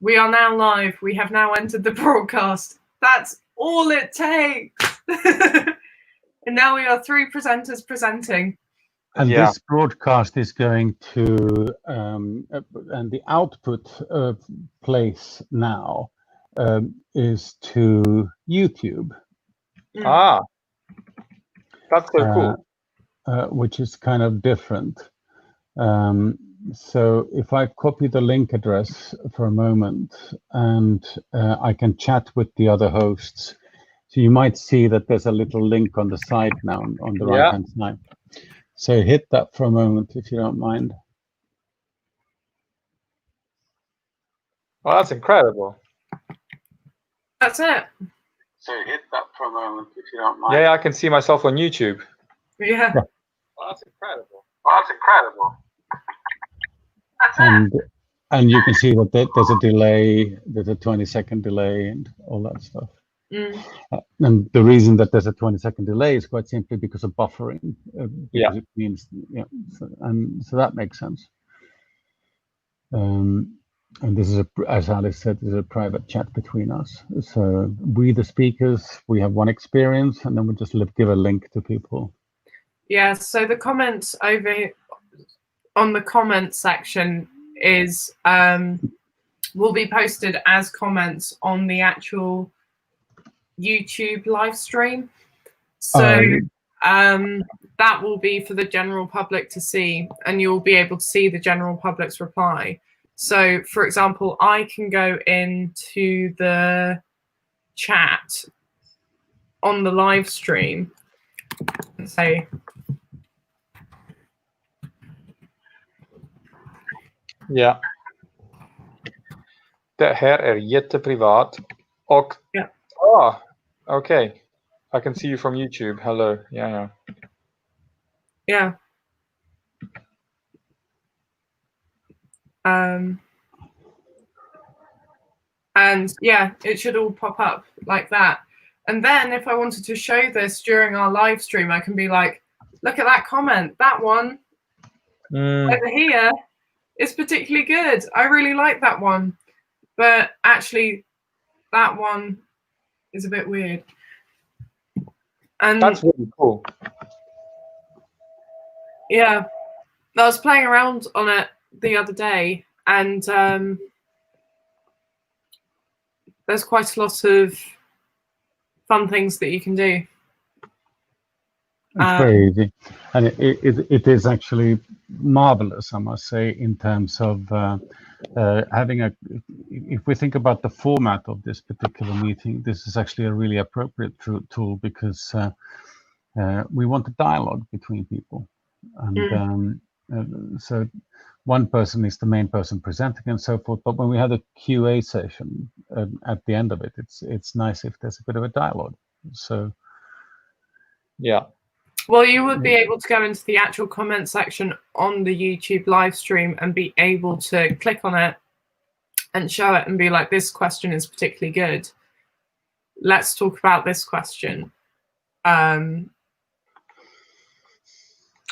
We are now live. We have now entered the broadcast. That's all it takes. And now we are 3 presenters presenting. And this broadcast is going to, and the output place now is to YouTube. Ah, that's so cool. Which is kind of different. So if I copy the link address for a moment, and I can chat with the other hosts. So you might see that there's a little link on the side now on the right-hand side. So hit that for a moment, if you don't mind. Well, that's incredible. That's it. So hit that for a moment, if you don't mind. Yeah, I can see myself on YouTube. Yeah. Well, that's incredible. And you can see that there's a delay, there's a 20-second delay and all that stuff. And the reason that there's a 20-second delay is quite simply because of buffering. Because it means, so that makes sense. And this is, as Alice said, this is a private chat between us. So we, the speakers, we have one experience, and then we just give a link to people. Yeah, so the comments over on the comment section is will be posted as comments on the actual YouTube live stream. So that will be for the general public to see, and you'll be able to see the general public's reply. So, for example, I can go into the chat on the live stream and say, Ja. De her jätteprivat. Och, okay. I can see you from YouTube. Hello. Yeah. And yeah, it should all pop up like that. And then if I wanted to show this during our live stream, I can be like, look at that comment. That one over here is particularly good. I really like that one. But actually, that one is a bit weird. And that's really cool. Yeah, I was playing around on it the other day, and there's quite a lot of fun things that you can do. It's very easy, and it is actually marvelous, I must say, in terms of having a. If we think about the format of this particular meeting, this is actually a really appropriate tool because we want a dialogue between people, and so one person is the main person presenting and so forth. But when we have a QA session at the end of it, it's nice if there's a bit of a dialogue. So yeah. Well, you would be able to go into the actual comment section on the YouTube live stream and be able to click on it and show it and be like, this question is particularly good. Let's talk about this question. And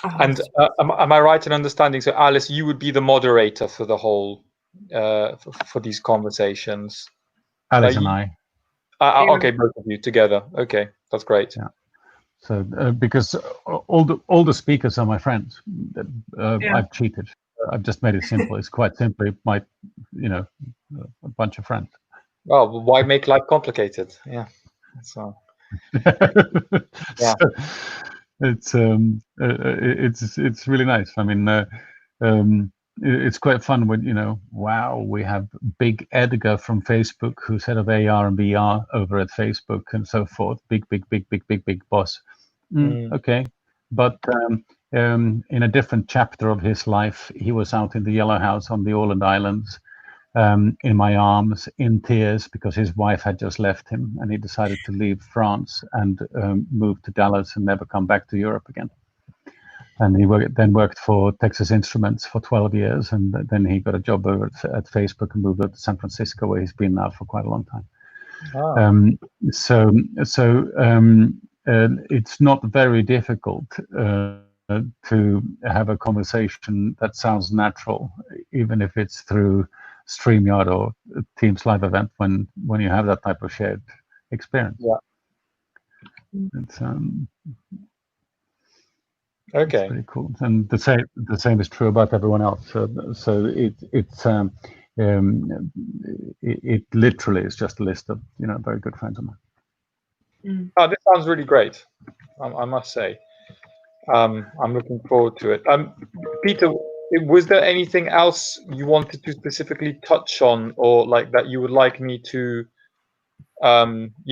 am I right in understanding? So, Alice, you would be the moderator for the whole, for these conversations. Alice and I. Okay, both of you together. Okay, that's great. Yeah. So because all the speakers are my friends, I've cheated. I've just made it simple. It's quite simply a bunch of friends. Well, why make life complicated? Yeah. So. Yeah. So it's really nice. I mean, it's quite fun when wow, we have Big Edgar from Facebook, who's head of AR and VR over at Facebook and so forth. Big boss. Okay, but in a different chapter of his life, he was out in the Yellow House on the Åland Islands, in my arms, in tears, because his wife had just left him, and he decided to leave France and move to Dallas and never come back to Europe again. And he then worked for Texas Instruments for 12 years, and then he got a job over at Facebook and moved over to San Francisco, where he's been now for quite a long time. It's not very difficult to have a conversation that sounds natural, even if it's through StreamYard or Teams live event when you have that type of shared experience. Yeah. It's Okay. it's pretty cool, and the same is true about everyone else. So it literally is just a list of very good friends of mine. Oh, this sounds really great. I must say. I'm looking forward to it. Peter, was there anything else you wanted to specifically touch on, or like that you would like me to, to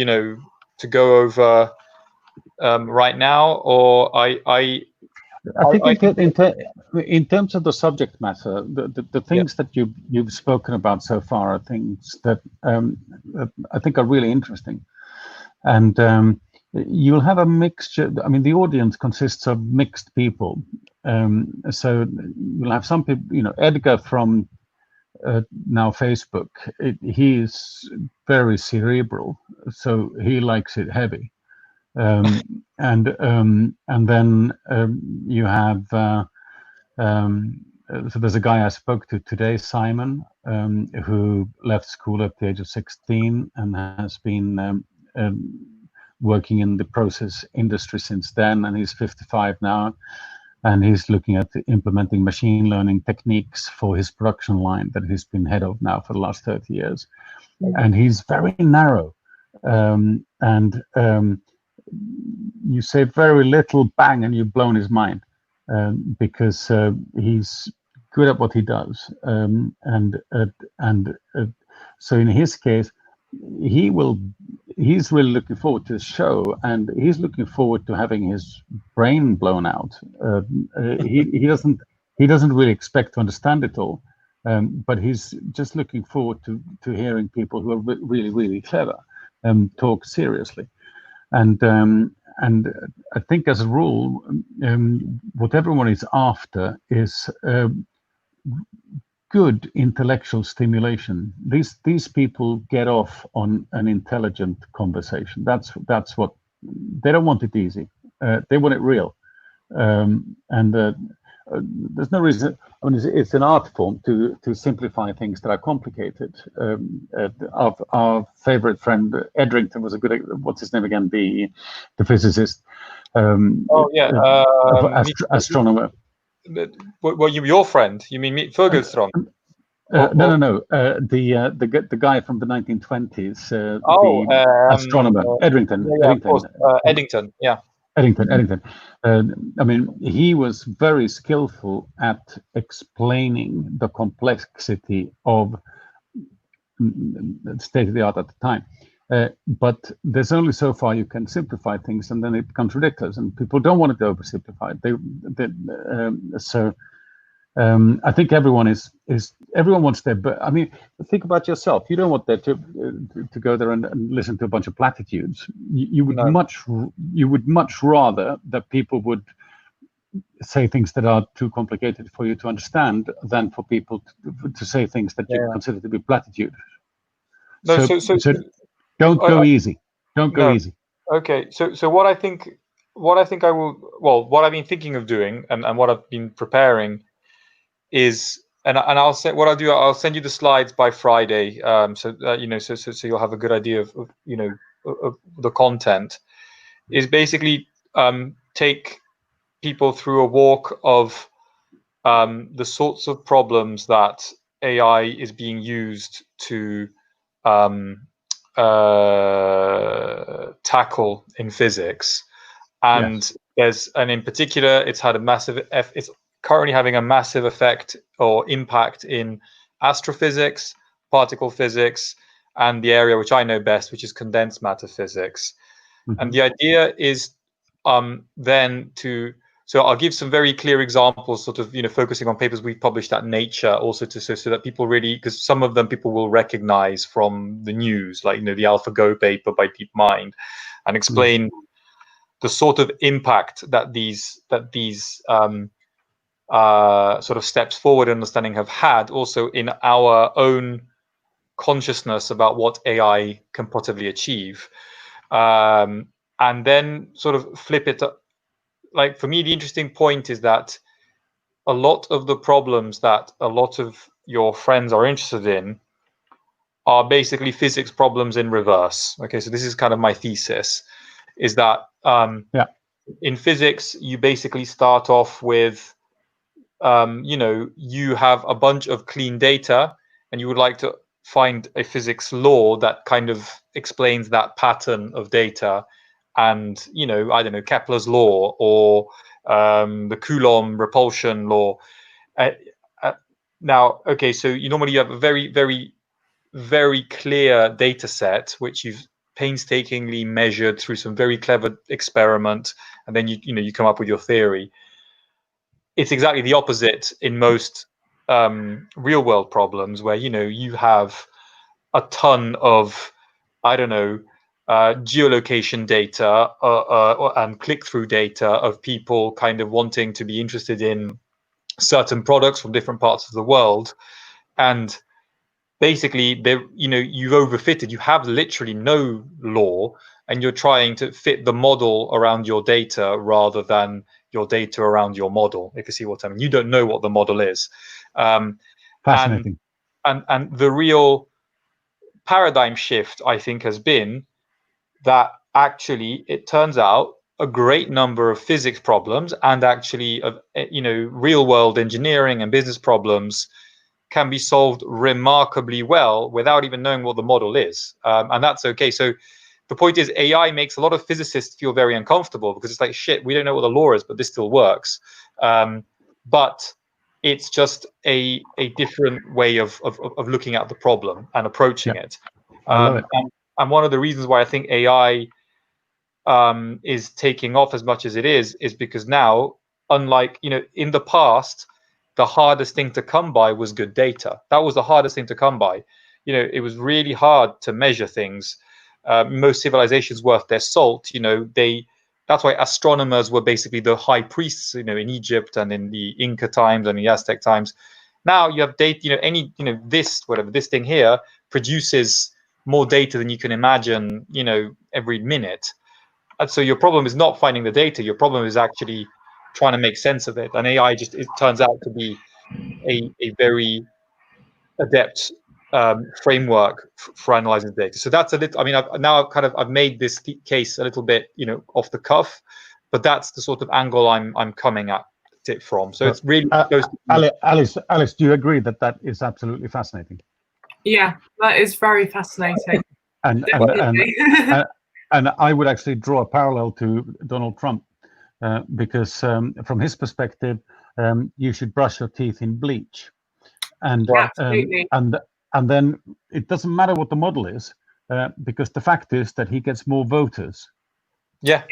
go over right now? Or I think in terms of the subject matter, the things that you've spoken about so far are things that I think are really interesting, and you'll have a mixture. I mean, the audience consists of mixed people, so you'll have some people. Edgar from now Facebook. He is very cerebral, so he likes it heavy. And then you have so there's a guy I spoke to today, Simon, who left school at the age of 16 and has been working in the process industry since then, and he's 55 now, and he's looking at implementing machine learning techniques for his production line that he's been head of now for the last 30 years. And he's very narrow, and you say very little, bang, and you've blown his mind, because he's good at what he does, and so in his case, he's really looking forward to the show, and he's looking forward to having his brain blown out. He doesn't really expect to understand it all, but he's just looking forward to hearing people who are really, really clever talk seriously. And I think as a rule, what everyone is after is good intellectual stimulation. These people get off on an intelligent conversation. That's what they don't want. It easy. They want it real. And there's no reason. I mean, it's an art form to simplify things that are complicated. Our favorite friend Edrington was a good. What's his name again? The physicist. Astronomer. Well, your friend? You mean me, Fogelström? No. The guy from the 1920s. Astronomer, Edrington. Yeah, of course. Eddington. Yeah. Eddington. I mean, he was very skillful at explaining the complexity of state of the art at the time. But there's only so far you can simplify things, and then it becomes ridiculous, and people don't want it to oversimplify. I think everyone wants their. But I mean, think about yourself. You don't want to go there and listen to a bunch of platitudes. You would much rather that people would say things that are too complicated for you to understand than for people to say things that you consider to be platitude. No, so don't go easy. Don't go easy. Okay, so what I've been thinking of doing, and what I've been preparing is, and I'll send you the slides by Friday, so you'll have a good idea of the content. Is basically take people through a walk of the sorts of problems that AI is being used to tackle in physics, and in particular, it's had a massive. It's currently having a massive effect or impact in astrophysics, particle physics, and the area which I know best, which is condensed matter physics. Mm-hmm. And the idea is then to. So I'll give some very clear examples, sort of, focusing on papers we've published at Nature, also so that people really, because some of them people will recognize from the news, like, the AlphaGo paper by DeepMind, and explain the sort of impact that these sort of steps forward in understanding have had also in our own consciousness about what AI can possibly achieve. And then sort of flip it up. Like, for me, the interesting point is that a lot of the problems that a lot of your friends are interested in are basically physics problems in reverse. Okay, so this is kind of my thesis, is that in physics, you basically start off with, you have a bunch of clean data and you would like to find a physics law that kind of explains that pattern of data. And, I don't know, Kepler's law or the Coulomb repulsion law. Now, okay, so normally you have a very, very, very clear data set, which you've painstakingly measured through some very clever experiment, and then you come up with your theory. It's exactly the opposite in most real world problems, where you have a ton of, I don't know, geolocation data and click-through data of people kind of wanting to be interested in certain products from different parts of the world, and basically you've overfitted. You have literally no law, and you're trying to fit the model around your data rather than your data around your model, if you see what I mean. You don't know what the model is. Fascinating. And the real paradigm shift, I think, has been that actually it turns out a great number of physics problems and actually of real world engineering and business problems can be solved remarkably well without even knowing what the model is, and that's okay. So the point is, AI makes a lot of physicists feel very uncomfortable because it's like, shit, we don't know what the law is, but this still works. But it's just a different way of looking at the problem and approaching it. I love it. And one of the reasons why I think AI is taking off as much as it is because now, unlike in the past, the hardest thing to come by was good data. That was the hardest thing to come by. It was really hard to measure things. Most civilizations worth their salt, that's why astronomers were basically the high priests, in Egypt and in the Inca times and the Aztec times. Now you have data, this thing here produces more data than you can imagine, every minute. And so your problem is not finding the data. Your problem is actually trying to make sense of it. And AI it turns out to be a very adept framework for analyzing data. So that's a little. I mean, I've made this case a little bit, off the cuff, but that's the sort of angle I'm coming at it from. So it's really Alice, do you agree that is absolutely fascinating? Yeah, that is very fascinating. and I would actually draw a parallel to Donald Trump, because from his perspective, you should brush your teeth in bleach, and and then it doesn't matter what the model is, because the fact is that he gets more voters. Yeah.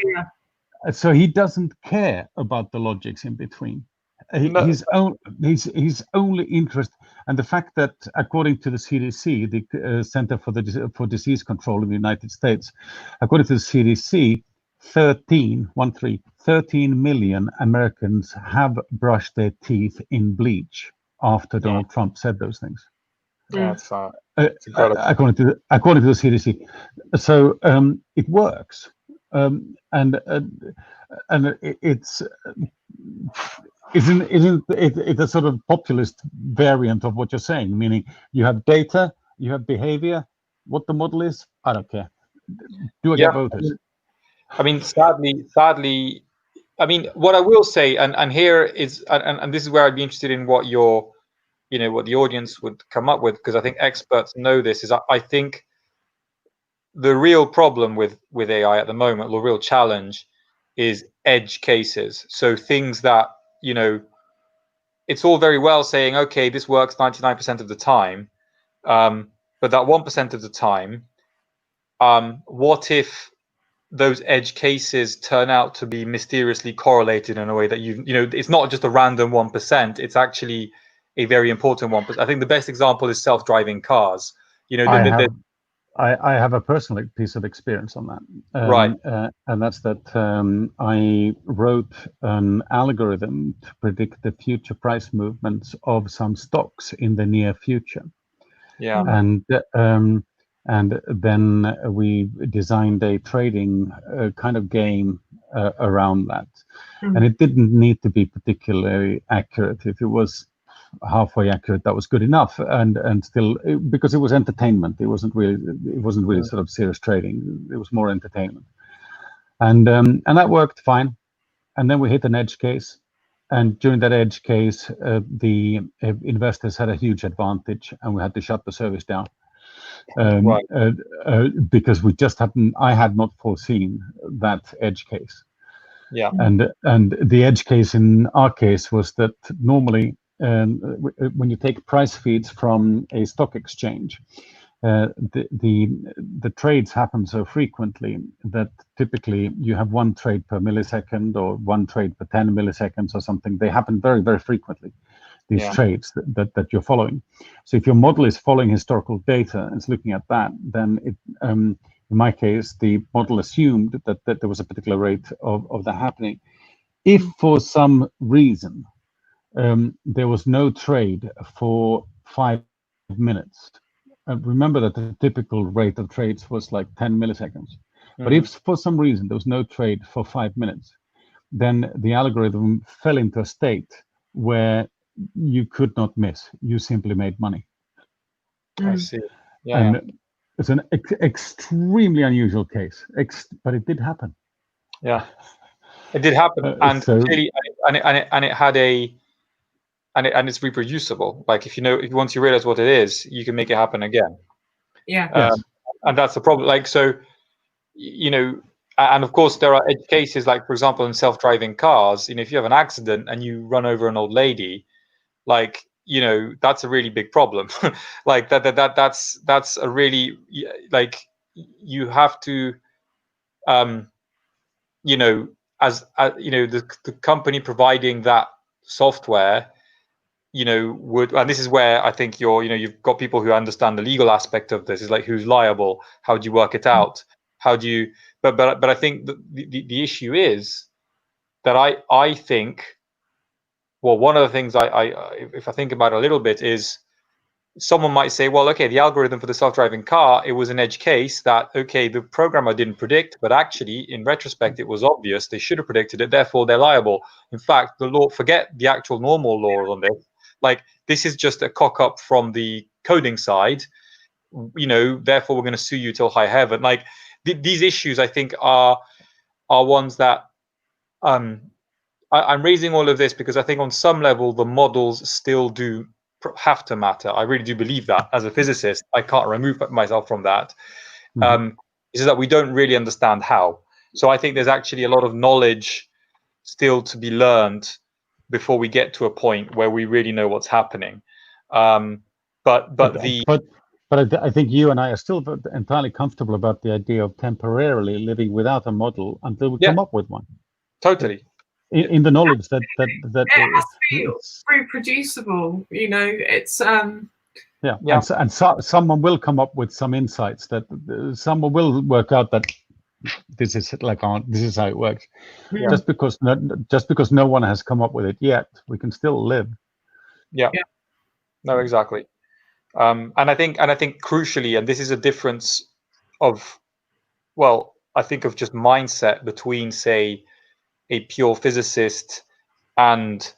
So he doesn't care about the logics in between. His only interest, and the fact that according to the CDC, the Center for Disease Control in the United States, according to the CDC, 13 million Americans have brushed their teeth in bleach after Donald Trump said those things. That's according to the CDC. So it works, and it's. Isn't it a sort of populist variant of what you're saying? Meaning you have data, you have behavior. What the model is, I don't care. Do I get voters? I mean, sadly, I mean, what I will say, and here is, and this is where I'd be interested in what what the audience would come up with, because I think experts know this. Is I think the real problem with AI at the moment, the real challenge, is edge cases. So things that it's all very well saying, okay, this works 99% of the time, but that 1% of the time, what if those edge cases turn out to be mysteriously correlated in a way that it's not just a random 1%, it's actually a very important 1%. I think the best example is self-driving cars. I have a personal piece of experience on that. Right. And that's that I wrote an algorithm to predict the future price movements of some stocks in the near future. Yeah. And then we designed a trading kind of game around that. And it didn't need to be particularly accurate. If it was halfway accurate, that was good enough, and still, because it was entertainment, it wasn't really sort of serious trading. It was more entertainment, and that worked fine. And then we hit an edge case, and during that edge case, the investors had a huge advantage, and we had to shut the service down. Because I had not foreseen that edge case. Yeah. And the edge case in our case was that normally when you take price feeds from a stock exchange, the trades happen so frequently that typically you have one trade per millisecond or one trade per 10 milliseconds or something. They happen very, very frequently, these trades that you're following. So if your model is following historical data and is looking at that, then it, in my case, the model assumed that there was a particular rate of that happening. If for some reason there was no trade for 5 minutes, remember that the typical rate of trades was like 10 milliseconds. But if for some reason there was no trade for 5 minutes, then the algorithm fell into a state where you could not miss. You simply made money. I see. Yeah. And it's an extremely unusual case, but it did happen. Yeah, it did happen, and clearly, and it had a, and it's reproducible. Like if once you realize what it is, you can make it happen again. Yeah. And that's the problem. Like so, and of course there are edge cases. Like for example, in self-driving cars, if you have an accident and you run over an old lady, like that's a really big problem. Like that's a really, like you have to as the company providing that software would, and this is where I think you've got people who understand the legal aspect of this, is like who's liable, how do you work it out, how do you, but I think the issue is that I think, well, one of the things if I think about it a little bit is, someone might say, well, okay, the algorithm for the self-driving car, it was an edge case that, okay, the programmer didn't predict, but actually in retrospect, it was obvious they should have predicted it, therefore they're liable. In fact, the law, forget the actual normal law on this, like this is just a cock up from the coding side, therefore we're going to sue you till high heaven. Like these issues, I think, are ones that I'm raising all of this because I think on some level the models still do have to matter. I really do believe that. As a physicist, I can't remove myself from that. Is that we don't really understand how. So I think there's actually a lot of knowledge still to be learned before we get to a point where we really know what's happening. But I think you and I are still entirely comfortable about the idea of temporarily living without a model until we come up with one. Totally. In the knowledge that it has to be reproducible. It's and someone will come up with some insights that someone will work out that this is how it works. Just because no one has come up with it yet, we can still live. No, exactly. And I think crucially, and this is a difference of, well, I think of just mindset between, say, a pure physicist and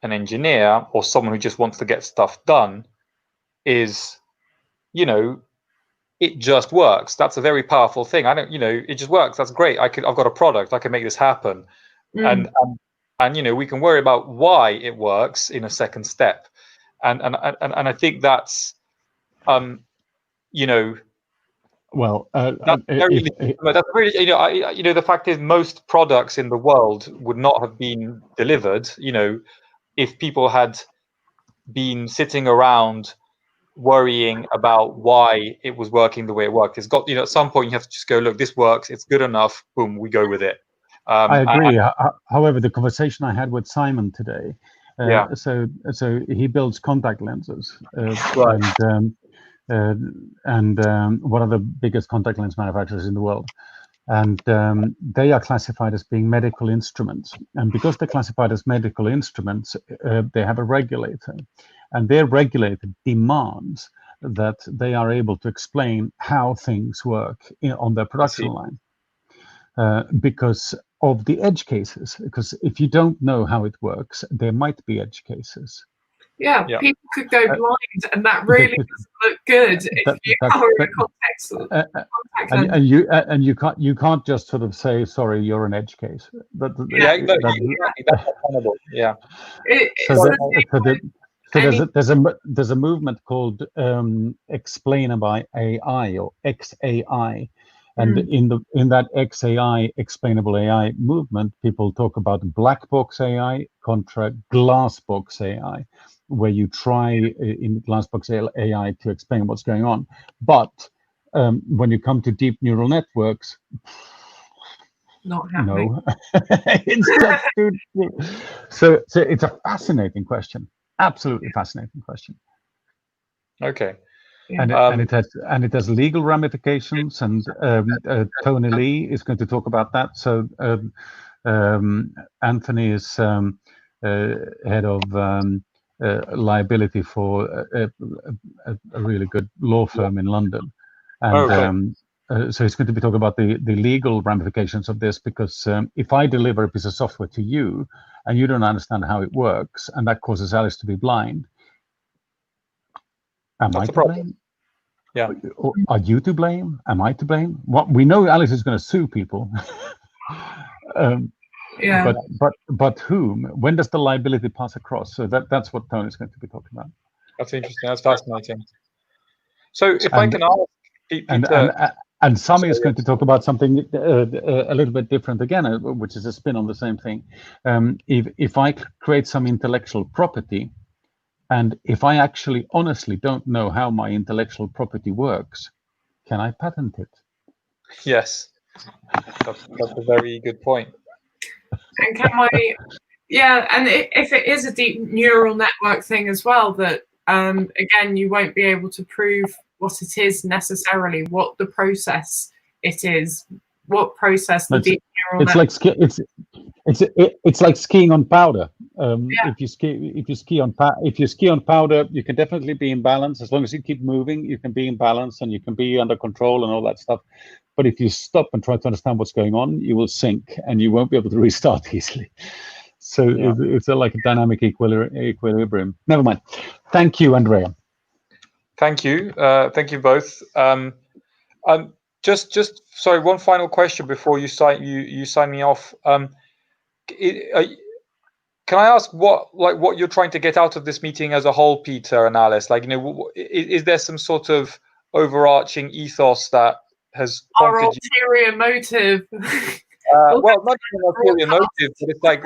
an engineer, or someone who just wants to get stuff done, is, it just works. That's a very powerful thing. It just works. That's great. I've got a product. I can make this happen. And we can worry about why it works in a second step. And I think that's, well, that's really, the fact is most products in the world would not have been delivered, if people had been sitting around worrying about why it was working the way it worked. It's got, at some point you have to just go, look, this works, it's good enough, boom, we go with it. I agree. However, the conversation I had with Simon today, so he builds contact lenses, and one of the biggest contact lens manufacturers in the world. And they are classified as being medical instruments. And because they're classified as medical instruments, they have a regulator. And their regulator demands that they are able to explain how things work on their production line. Because of the edge cases. Because if you don't know how it works, there might be edge cases. Yeah, people could go blind, and that really doesn't look good if you are in a contact lens. And you can't just sort of say, sorry, you're an edge case. That's not tenable. Yeah. There's a movement called explainer by AI, or XAI. And in that XAI, explainable AI movement, people talk about black box AI contra glass box AI, where you try in glass box AI to explain what's going on. But when you come to deep neural networks, not happening. No, it's just too. So it's a fascinating question, absolutely fascinating question. Okay. And it has legal ramifications, and Tony Lee is going to talk about that. So Anthony is head of liability for a really good law firm in London, and so he's going to be talking about the legal ramifications of this, because if I deliver a piece of software to you and you don't understand how it works, and that causes Alice to be blind, am I to blame? Yeah. Or are you to blame? Am I to blame? What we know, Alice is going to sue people. But whom? When does the liability pass across? So that's what Tony's going to be talking about. That's interesting. That's fascinating. So if I can ask Peter, and Sami is going to talk about something a little bit different again, which is a spin on the same thing. If I create some intellectual property, and if I actually honestly don't know how my intellectual property works, can I patent it? Yes, that's a very good point. And can I? Yeah, and if it is a deep neural network thing as well, that again, you won't be able to prove what it is necessarily, what the process it is, what process the deep neural network. It's like skiing on powder. If you ski on powder, you can definitely be in balance. As long as you keep moving, you can be in balance and you can be under control and all that stuff. But if you stop and try to understand what's going on, you will sink and you won't be able to restart easily. So it's like a dynamic equilibrium. Never mind. Thank you, Andrea. Thank you. Thank you both. Just sorry, one final question before you sign me off. Can I ask what you're trying to get out of this meeting as a whole, Peter and Alice? Like, is there some sort of overarching ethos that has our ulterior motive? Well, not even ulterior motive, but it's like,